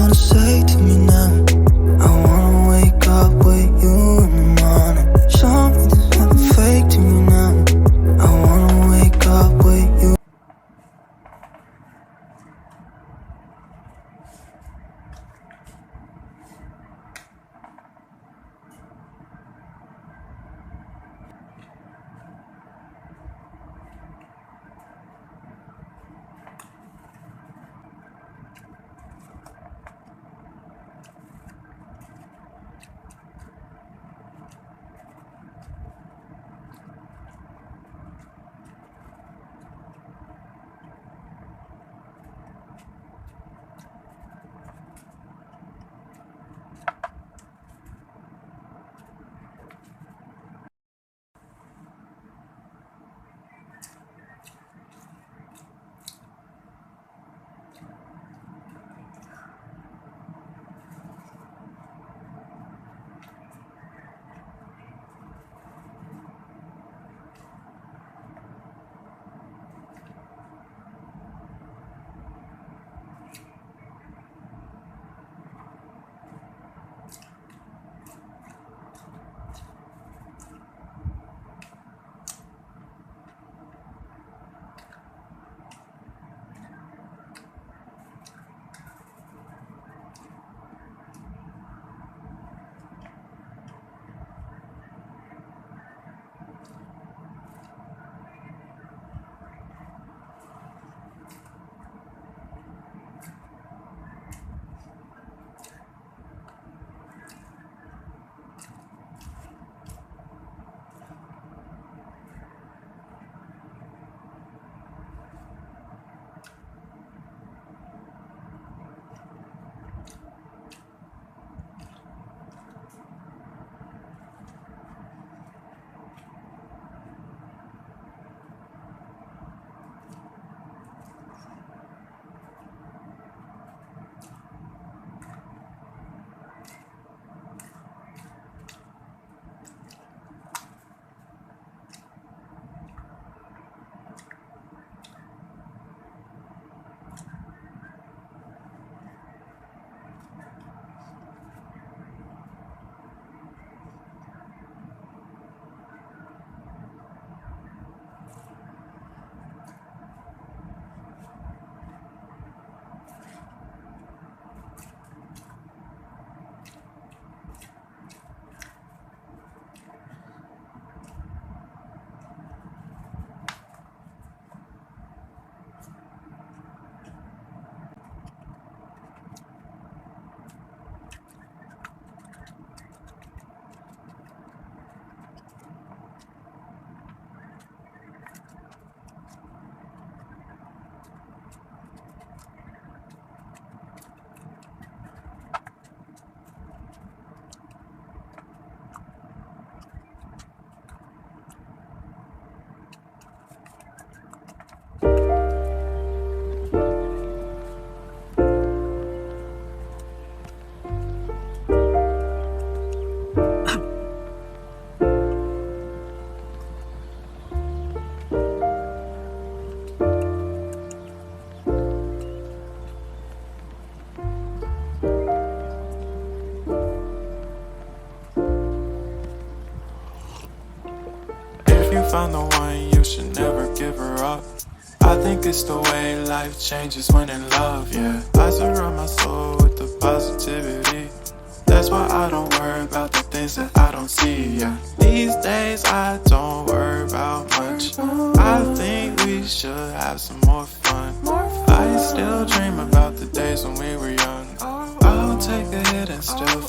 wanna say to me now? I wanna wake up with you in the morning. Show me there's nothing fake to me now. I wanna wake up with you. Found the one, you should never give her up. I think it's the way life changes when in love, yeah. I surround my soul with the positivity. That's why I don't worry about the things that I don't see, yeah. These days I don't worry about much. I think we should have some more fun. I still dream about the days when we were young. I'll take a hit and still